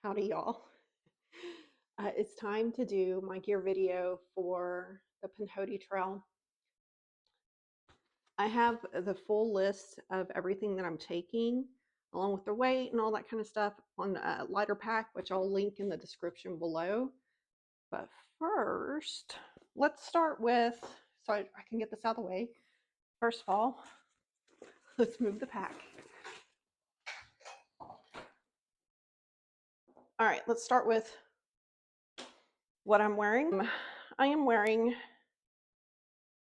Howdy, y'all. It's time to do my gear video for the Pinhoti Trail. I have the full list of everything that I'm taking, along with the weight and all that kind of stuff on lighterpack, which I'll link in the description below. But first, let's start with, so I can get this out of the way. First of all, let's move the pack. All right, let's start with what I'm wearing. I am wearing,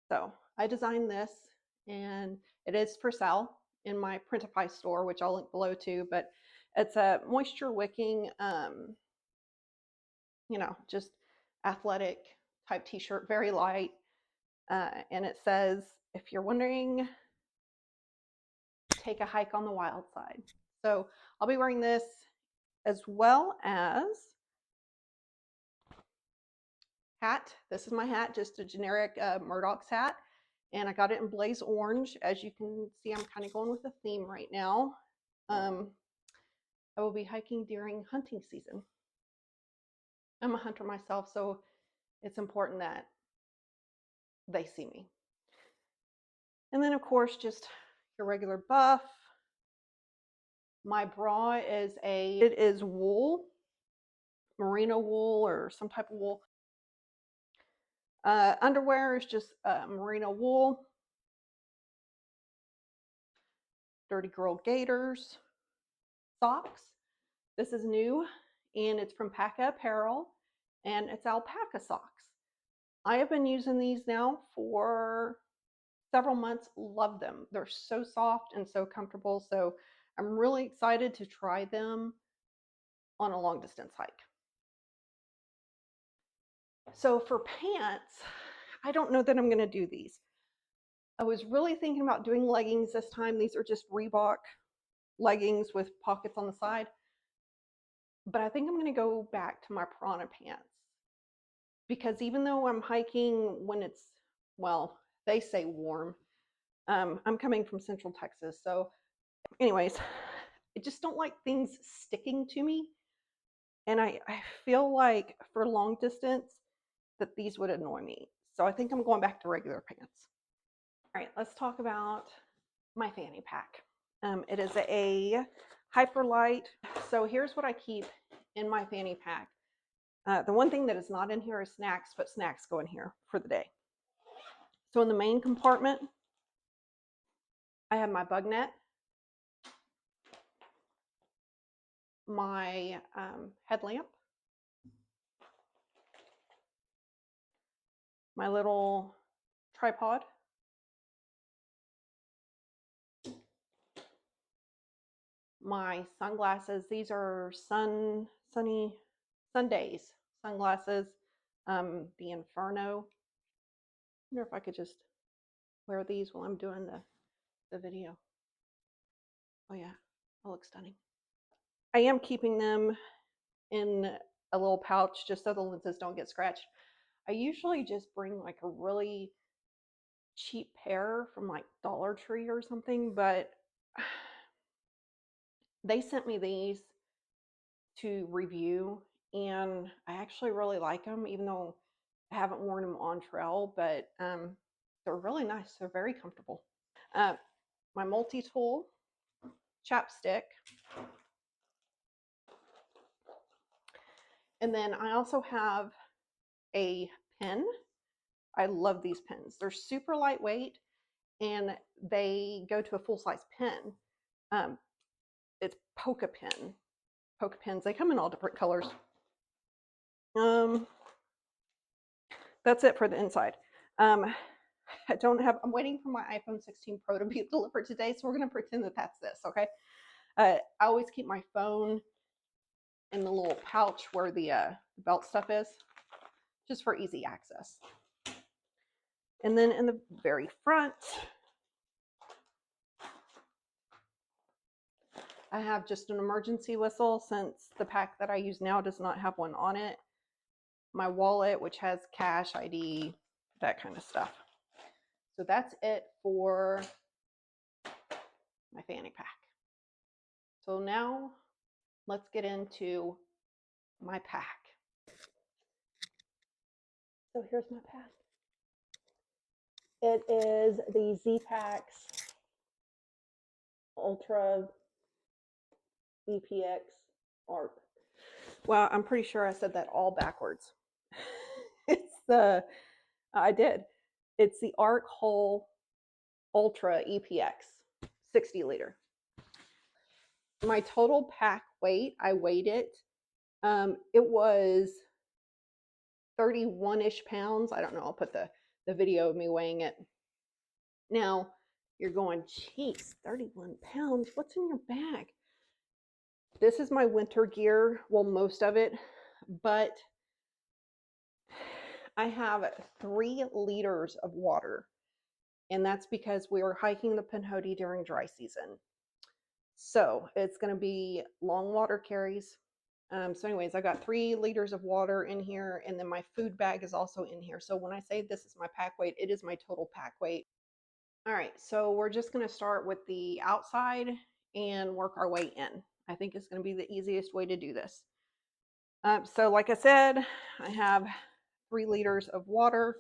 so I designed this and it is for sale in my Printify store, which I'll link below too, but it's a moisture wicking, just athletic type t-shirt, very light. And it says, if you're wondering, take a hike on the wild side. So I'll be wearing this as well as hat. This is my hat, just a generic Murdoch's hat. And I got it in blaze orange. As you can see, I'm kind of going with a theme right now. I will be hiking during hunting season. I'm a hunter myself, so it's important that they see me. And then of course, just your regular buff. My bra is it is wool, merino wool or some type of wool. Underwear is just merino wool. Dirty Girl Gaiters. Socks. This is new and it's from Paca Apparel and it's alpaca socks. I have been using these now for several months. Love them. They're so soft and so comfortable. So I'm really excited to try them on a long distance hike. So for pants, I don't know that I'm going to do these. I was really thinking about doing leggings this time. These are just Reebok leggings with pockets on the side. But I think I'm going to go back to my Prana pants. Because even though I'm hiking when it's, well, they say warm, I'm coming from Central Texas. So anyways, I just don't like things sticking to me. And I feel like for long distance that these would annoy me. So I think I'm going back to regular pants. All right, let's talk about my fanny pack. It is a Hyperlight. So here's what I keep in my fanny pack. The one thing that is not in here is snacks, but snacks go in here for the day. So in the main compartment, I have my bug net, my headlamp, my little tripod, my sunglasses. These are sunny Sundays sunglasses, the Inferno. I wonder if I could just wear these while I'm doing the video. Oh yeah, I look stunning. I am keeping them in a little pouch just so the lenses don't get scratched. I usually just bring like a really cheap pair from like Dollar Tree or something, but they sent me these to review and I actually really like them, even though I haven't worn them on trail, but they're really nice. They're very comfortable. My multi-tool chapstick. And then I also have a pen. I love these pens. They're super lightweight and they go to a full-size pen. It's Polka pen. Polka pens. They come in all different colors. That's it for the inside. I'm waiting for my iPhone 16 Pro to be delivered today, so we're going to pretend that that's this, okay? I always keep my phone in the little pouch where the belt stuff is, just for easy access. And then in the very front, I have just an emergency whistle since the pack that I use now does not have one on it. My wallet, which has cash, ID, that kind of stuff. So that's it for my fanny pack. So now let's get into my pack. So here's my pack. It is the Z-Packs Ultra EPX ARC. Well, I'm pretty sure I said that all backwards. It's the, I did. It's the ARC Whole Ultra EPX 60 liter. My total pack weight, I weighed it. It was 31-ish pounds. I don't know. I'll put the video of me weighing it. Now, you're going, geez, 31 pounds. What's in your bag? This is my winter gear. Well, most of it. But I have 3 liters of water. And that's because we were hiking the Pinhoti during dry season. So it's going to be long water carries. So anyways, I got 3 liters of water in here, and then my food bag is also in here. So when I say this is my pack weight, it is my total pack weight. All right, so we're just going to start with the outside and work our way in. I think it's going to be the easiest way to do this. So like I said, I have 3 liters of water.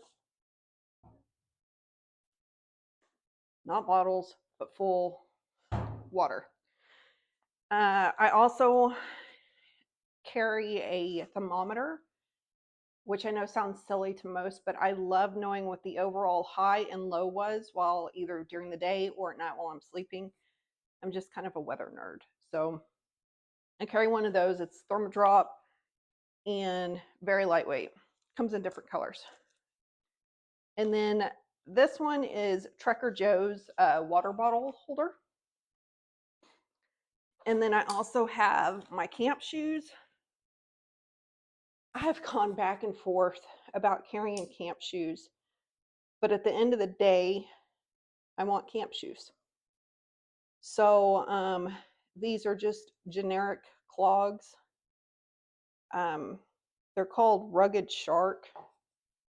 Not bottles, but full water. I also carry a thermometer, which I know sounds silly to most, but I love knowing what the overall high and low was while either during the day or at night while I'm sleeping. I'm just kind of a weather nerd. So I carry one of those. It's Thermodrop and very lightweight. Comes in different colors. And then this one is Trekker Joe's water bottle holder. And then I also have my camp shoes. I've gone back and forth about carrying camp shoes, but at the end of the day, I want camp shoes. So these are just generic clogs. They're called Rugged Shark.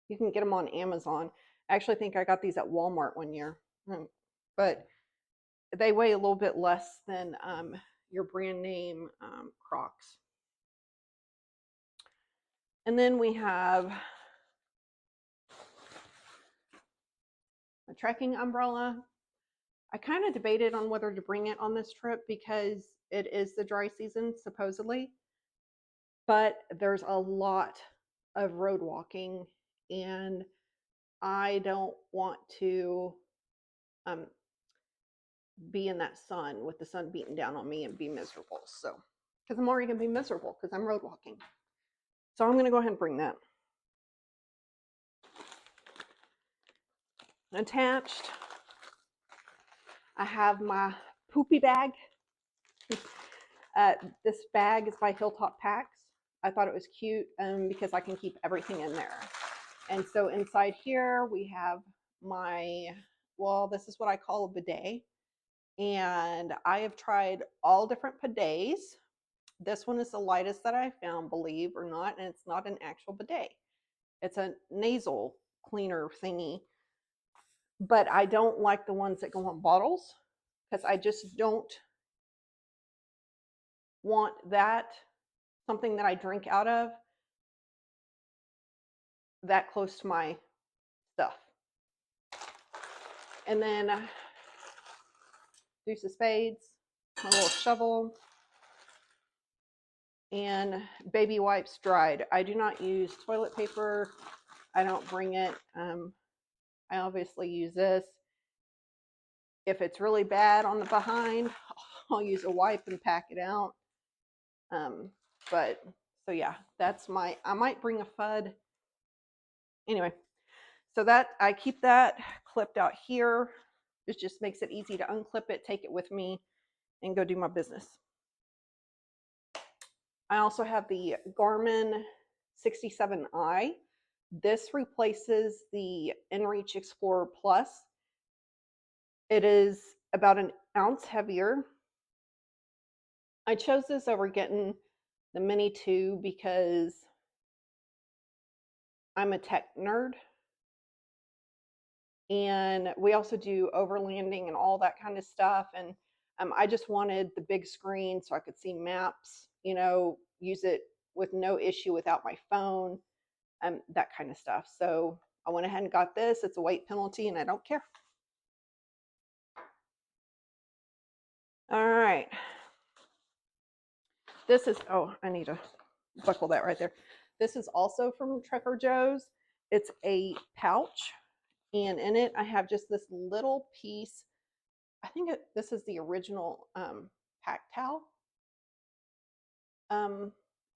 You can get them on Amazon. I actually think I got these at Walmart one year, but they weigh a little bit less than your brand name Crocs. And then we have a trekking umbrella. I kind of debated on whether to bring it on this trip because it is the dry season, supposedly. But there's a lot of road walking, and I don't want to be in that sun with the sun beating down on me and be miserable. So, because I'm already going to be miserable because I'm road walking. So I'm going to go ahead and bring that. Attached, I have my poopy bag. This bag is by Hilltop Packs. I thought it was cute because I can keep everything in there. And so inside here we have my, well, this is what I call a bidet. And I have tried all different bidets. This one is the lightest that I found, believe or not, and it's not an actual bidet. It's a nasal cleaner thingy. But I don't like the ones that go on bottles because I just don't want that, something that I drink out of, that close to my stuff. And then deuce of spades, my little shovel, and baby wipes dried. I do not use toilet paper. I don't bring it. I obviously use this. If it's really bad on the behind, I'll use a wipe and pack it out. But so yeah, that's my, I might bring a FUD. Anyway, so that I keep that clipped out here. It just makes it easy to unclip it, take it with me, and go do my business. I also have the Garmin 67i. This replaces the InReach Explorer Plus. It is about an ounce heavier. I chose this over getting the Mini 2 because I'm a tech nerd. And we also do overlanding and all that kind of stuff. And I just wanted the big screen so I could see maps, you know, use it with no issue without my phone, that kind of stuff. So I went ahead and got this. It's a weight penalty and I don't care. All right. This is, oh, I need to buckle that right there. This is also from Trader Joe's. It's a pouch, and in it I have just this little piece. I think this is the original pack towel.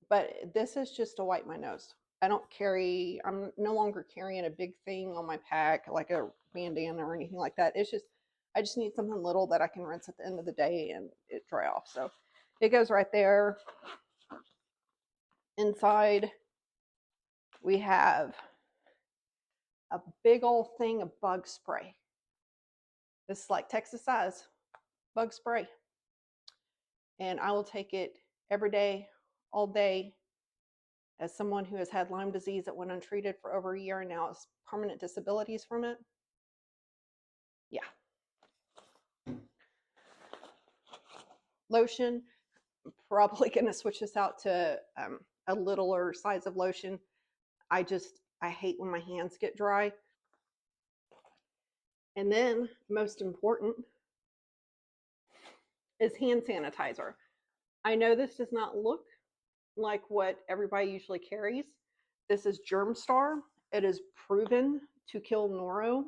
But this is just to wipe my nose. I'm no longer carrying a big thing on my pack, like a bandana or anything like that. It's just, I just need something little that I can rinse at the end of the day and it dry off. So it goes right there. Inside, we have a big old thing of bug spray. This is like Texas size bug spray. And I will take it every day, all day. As someone who has had Lyme disease that went untreated for over a year and now has permanent disabilities from it. Yeah. Lotion, I'm probably going to switch this out to a littler size of lotion. I hate when my hands get dry. And then, most important, is hand sanitizer. I know this does not look like what everybody usually carries. This is Germstar. It is proven to kill noro,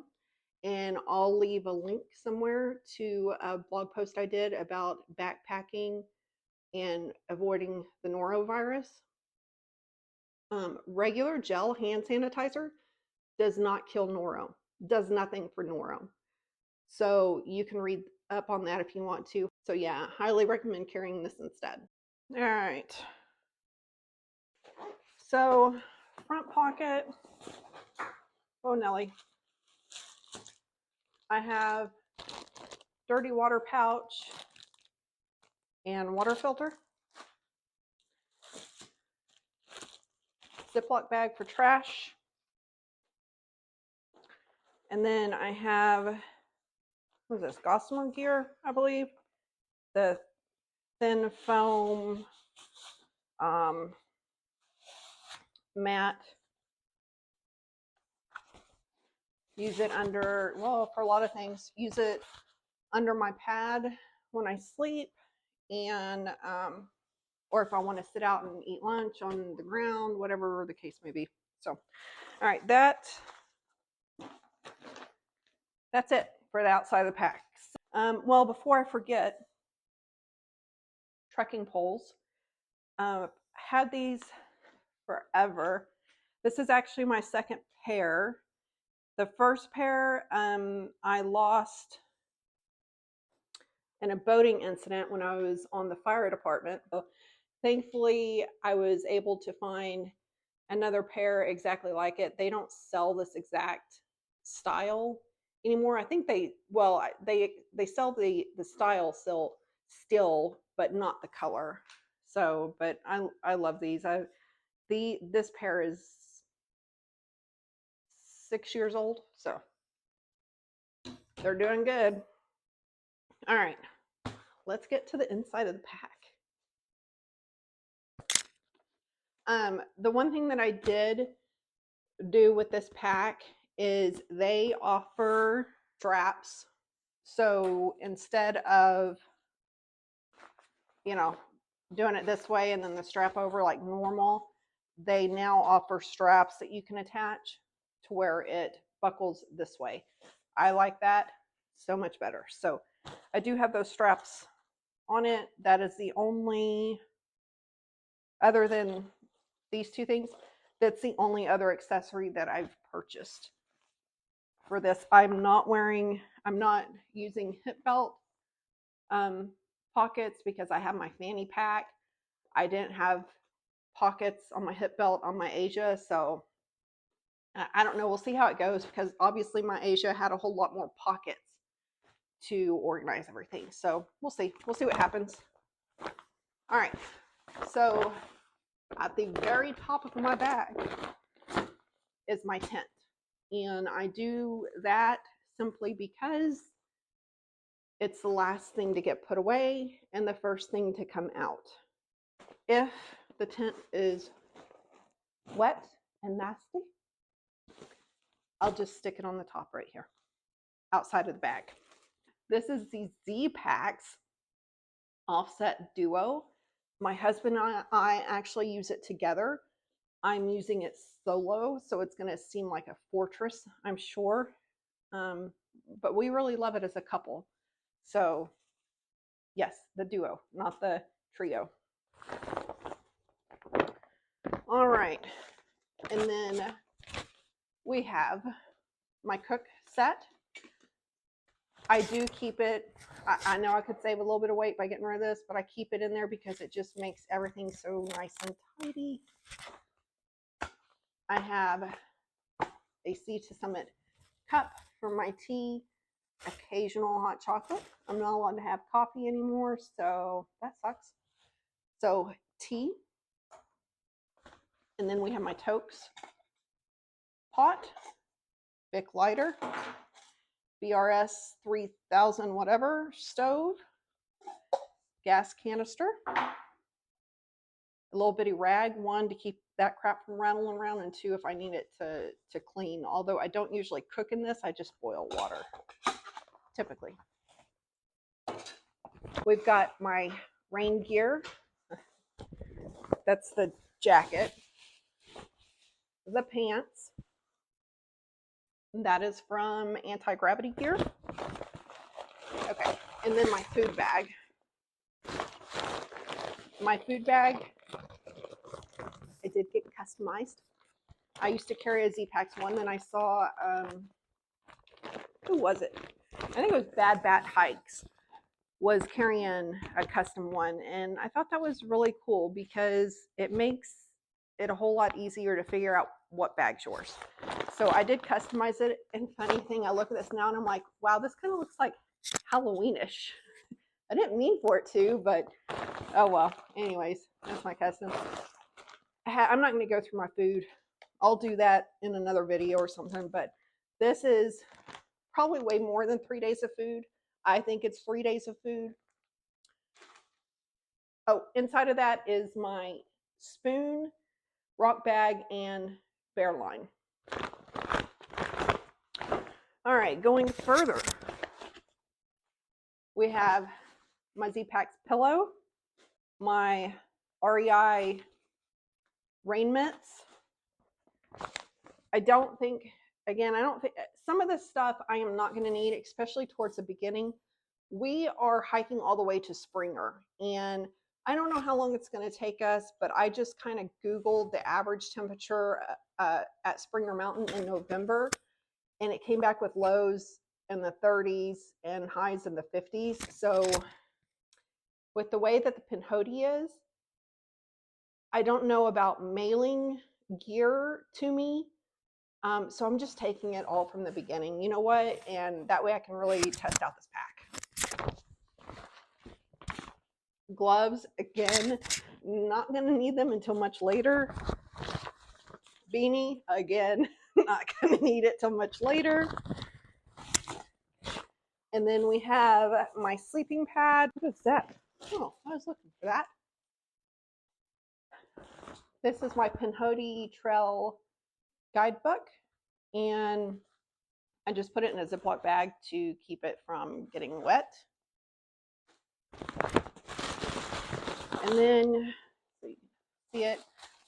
and I'll leave a link somewhere to a blog post I did about backpacking and avoiding the norovirus. Regular gel hand sanitizer does not kill noro, does nothing for noro. So you can read up on that if you want to. So yeah, highly recommend carrying this instead. All right. So front pocket, oh Nelly, I have dirty water pouch and water filter. Ziploc bag for trash. And then I have, what is this, Gossamer gear, I believe. The thin foam mat. Use it under, well, for a lot of things. Use it under my pad when I sleep, and or if I want to sit out and eat lunch on the ground, whatever the case may be. So, all right, that's it for the outside of the pack. Well, before I forget, trekking poles. Had these forever. This is actually my second pair. The first pair I lost in a boating incident when I was on the fire department. So thankfully, I was able to find another pair exactly like it. They don't sell this exact style anymore. I think they sell the style still, but not the color. So, but I love these. This pair is 6 years old, so they're doing good. All right, let's get to the inside of the pack. The one thing that I did do with this pack is they offer straps. So instead of, doing it this way and then the strap over like normal, they now offer straps that you can attach to where it buckles this way. I like that so much better. So I do have those straps on it. That is the only, other than these two things, that's the only other accessory that I've purchased for this. I'm not using hip belt pockets because I have my fanny pack. I didn't have pockets on my hip belt on my Asia, so I don't know. We'll see how it goes, because obviously my Asia had a whole lot more pockets to organize everything. So we'll see. We'll see what happens. All right. So at the very top of my bag is my tent. And I do that simply because it's the last thing to get put away and the first thing to come out. If the tint is wet and nasty, I'll just stick it on the top right here, outside of the bag. This is the Z-Packs Offset Duo. My husband and I actually use it together. I'm using it solo, so it's going to seem like a fortress, I'm sure. But we really love it as a couple. So yes, the duo, not the trio. All right. And then we have my cook set. I do keep it, I know I could save a little bit of weight by getting rid of this, but I keep it in there because it just makes everything so nice and tidy. I have a C to Summit cup for my tea, occasional hot chocolate. I'm not allowed to have coffee anymore, so that sucks. So tea. And then we have my Tokes pot, Bic lighter, BRS 3000 whatever stove, gas canister, a little bitty rag, one to keep that crap from rattling around, and two if I need it to clean. Although I don't usually cook in this, I just boil water, typically. We've got my rain gear. That's the jacket. The pants. That is from Anti-Gravity Gear. Okay, and then my food bag. My food bag, I did get customized. I used to carry a Z-Packs one, then I saw, who was it? I think it was Bad Bat Hikes was carrying a custom one, and I thought that was really cool because it makes it a whole lot easier to figure out what bag's yours. So I did customize it, and funny thing, I look at this now and I'm like, wow, this kind of looks like Halloweenish. I didn't mean for it to, but oh well. Anyways, that's my custom. I'm not going to go through my food. I'll do that in another video or something, but this is probably way more than 3 days of food. I think it's 3 days of food. Oh, inside of that is my spoon, rock bag, and bear line. All right, going further, we have my Z-Packs pillow, my REI rain mitts. I don't think some of this stuff I am not going to need, especially towards the beginning. We are hiking all the way to Springer, and I don't know how long it's going to take us, but I just kind of Googled the average temperature at Springer Mountain in November, and it came back with lows in the 30s and highs in the 50s. So with the way that the Pinhoti is, I don't know about mailing gear to me. So I'm just taking it all from the beginning. You know what? And that way I can really test out this pack. Gloves, again, not going to need them until much later. Beanie, again, not going to need it till much later. And then we have my sleeping pad. What is that? Oh, I was looking for that. This is my Pinhoti Trail guidebook, and I just put it in a Ziploc bag to keep it from getting wet. And then, so you can see it,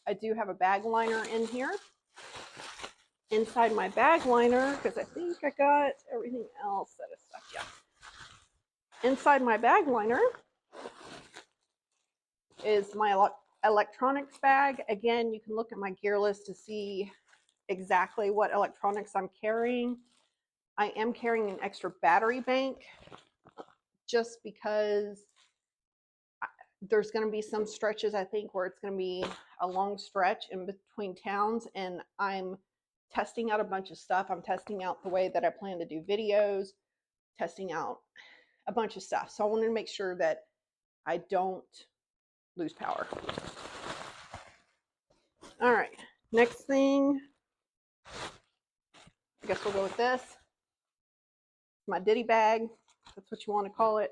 I do have a bag liner in here. Inside my bag liner, because I think I got everything else that is stuck, yeah. Inside my bag liner is my electronics bag. Again, you can look at my gear list to see exactly what electronics I'm carrying. I am carrying an extra battery bank just because there's going to be some stretches, I think, where it's going to be a long stretch in between towns, and I'm testing out a bunch of stuff. I'm testing out the way that I plan to do videos, testing out a bunch of stuff. So I wanted to make sure that I don't lose power. All right, next thing, I guess we'll go with this. My ditty bag, that's what you want to call it.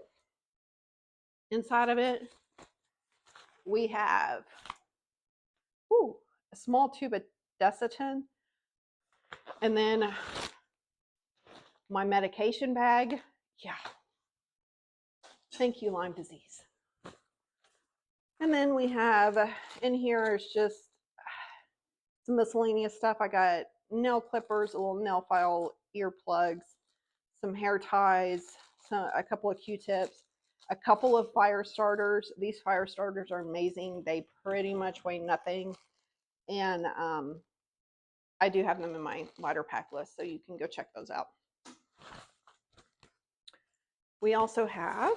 Inside of it, we have a small tube of Desitin, and then my medication bag. Yeah. Thank you, Lyme disease. And then we have in here is just some miscellaneous stuff. I got nail clippers, a little nail file, earplugs, some hair ties, a couple of Q-tips, a couple of fire starters. These fire starters are amazing. They pretty much weigh nothing. And I do have them in my lighter pack list, so you can go check those out. We also have,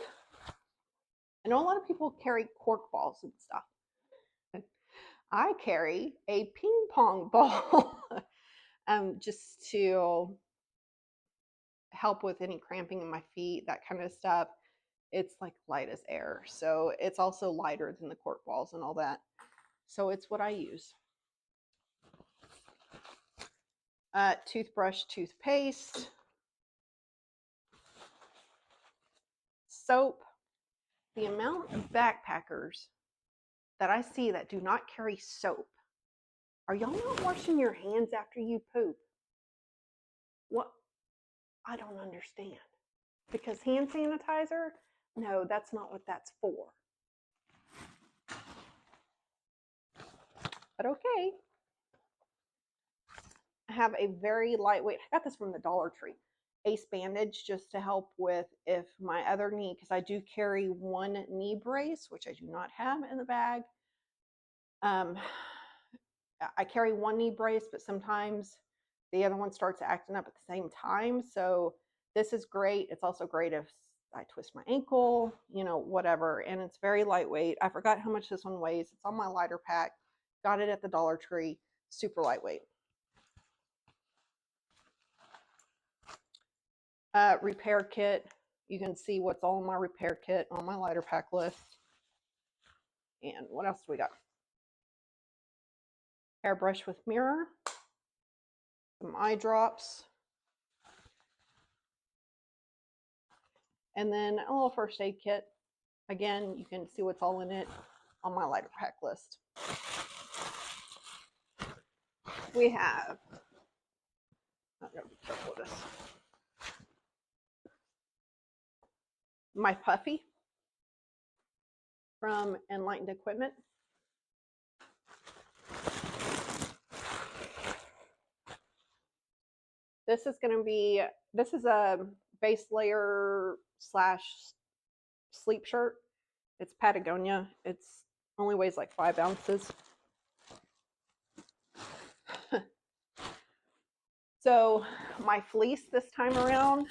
I know a lot of people carry cork balls and stuff. I carry a ping pong ball just to help with any cramping in my feet, that kind of stuff. It's like light as air. So it's also lighter than the cork balls and all that. So it's what I use. Toothbrush, toothpaste, soap. The amount of backpackers that I see that do not carry soap. Are y'all not washing your hands after you poop? What? I don't understand. Because hand sanitizer? No, that's not what that's for. But okay. I have a very lightweight, I got this from the Dollar Tree, Ace bandage just to help with if my other knee, because I do carry one knee brace, which I do not have in the bag. I carry one knee brace, but sometimes the other one starts acting up at the same time. So this is great. It's also great if I twist my ankle, you know, whatever. And it's very lightweight. I forgot how much this one weighs. It's on my lighter pack. Got it at the Dollar Tree. Super lightweight. Repair kit. You can see what's all in my repair kit on my lighter pack list. And what else do we got? Hairbrush with mirror. Some eye drops. And then a little first aid kit. Again, you can see what's all in it on my lighter pack list. We have, I'm gonna be careful with this. My puffy from Enlightened Equipment. This is going to be, this is a base layer slash sleep shirt. It's Patagonia. It's only weighs like 5 ounces. So my fleece this time around,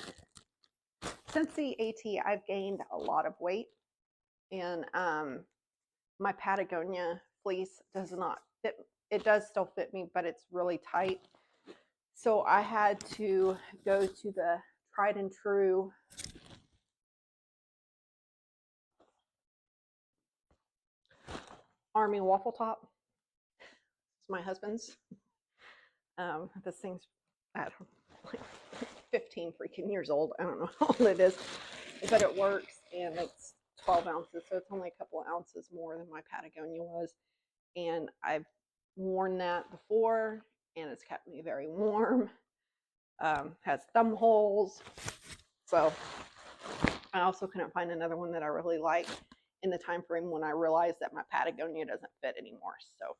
since the AT, I've gained a lot of weight, and my Patagonia fleece does not fit. It does still fit me, but it's really tight. So I had to go to the tried and true Army waffle top. It's my husband's. This thing's, I don't know, like 15 freaking years old. I don't know how old it is, but it works, and it's 12 ounces, so it's only a couple of ounces more than my Patagonia was. And I've worn that before, and it's kept me very warm. Has thumb holes. So I also couldn't find another one that I really like in the time frame when I realized that my Patagonia doesn't fit anymore. So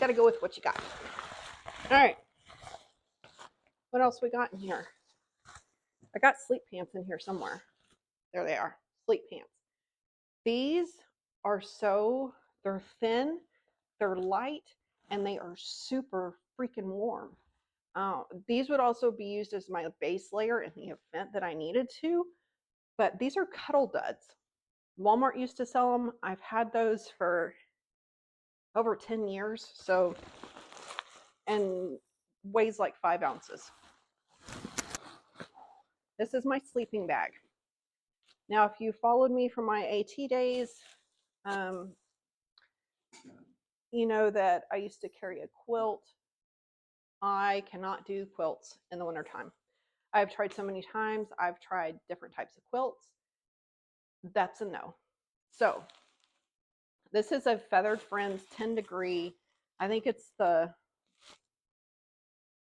got to go with what you got. All right. What else we got in here? I got sleep pants in here somewhere. There they are. Sleep pants. These are so, they're thin, they're light, and they are super freaking warm. These would also be used as my base layer in the event that I needed to, but these are cuddle duds. Walmart used to sell them. I've had those for over 10 years. So, and weighs like 5 ounces. This is my sleeping bag. Now, if you followed me from my AT days, you know that I used to carry a quilt. I cannot do quilts in the wintertime. I've tried so many times. I've tried different types of quilts. That's a no. So this is a Feathered Friends 10 degree I think it's the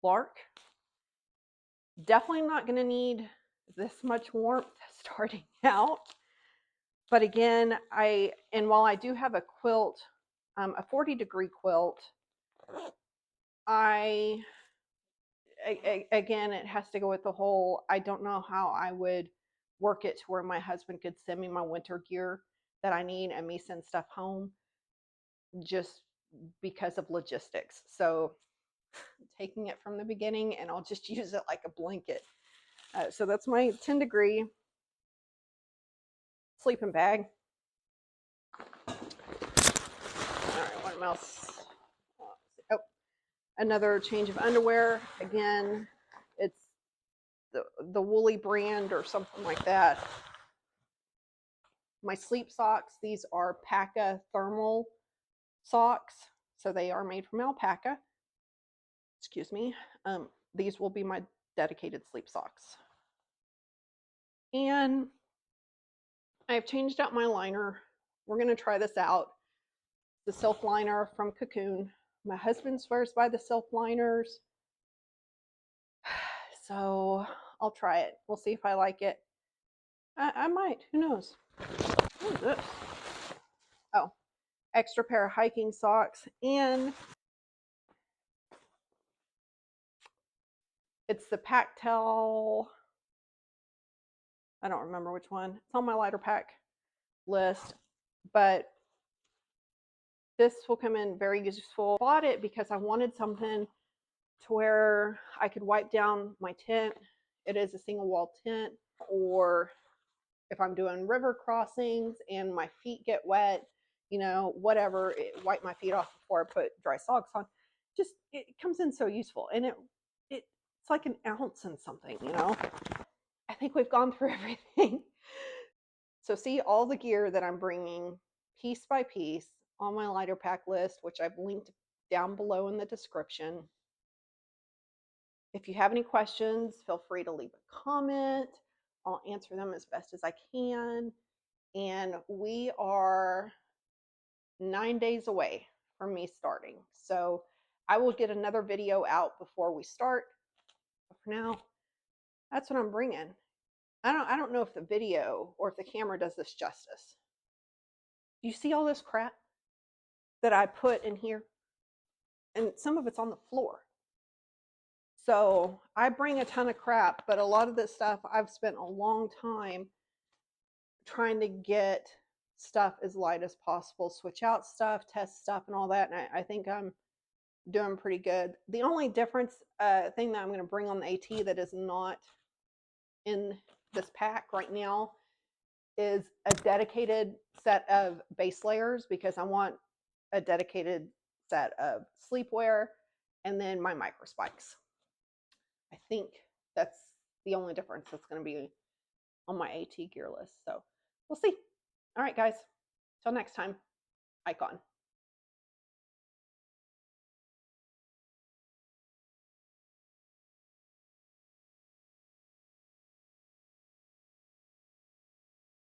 Lark. Definitely not going to need this much warmth starting out. But again, while I do have a quilt, a 40-degree quilt, again, it has to go with the whole, I don't know how I would work it to where my husband could send me my winter gear that I need and me send stuff home, just because of logistics. So I'm taking it from the beginning, and I'll just use it like a blanket. So that's my 10-degree sleeping bag. All right, what else? Oh, another change of underwear. Again, it's the Woolly brand or something like that. My sleep socks, these are Paca thermal socks, so they are made from alpaca. Excuse me. These will be my dedicated sleep socks. And I've changed out my liner. We're going to try this out. The silk liner from Cocoon. My husband swears by the silk liners, so I'll try it. We'll see if I like it. I might. Who knows? What is this? Oh, extra pair of hiking socks, and it's the Pactel. I don't remember which one. It's on my lighterpack list, but this will come in very useful. I bought it because I wanted something to where I could wipe down my tent. It is a single wall tent, or if I'm doing river crossings and my feet get wet, you know, whatever, wipe my feet off before I put dry socks on. Just, it comes in so useful, and it's like an ounce and something, you know. I think we've gone through everything. So see all the gear that I'm bringing piece by piece on my lighterpack list, which I've linked down below in the description. If you have any questions, feel free to leave a comment. I'll answer them as best as I can. And we are 9 days away from me starting. So I will get another video out before we start. But for now, that's what I'm bringing. I don't know if the video or if the camera does this justice. You see all this crap that I put in here? And some of it's on the floor. So I bring a ton of crap, but a lot of this stuff I've spent a long time trying to get stuff as light as possible, switch out stuff, test stuff, and all that. And I think I'm doing pretty good. The only difference thing that I'm going to bring on the AT that is not in this pack right now is a dedicated set of base layers, because I want a dedicated set of sleepwear and then my micro spikes. I think that's the only difference that's going to be on my AT gear list. So we'll see. All right, guys. Till next time, Icon.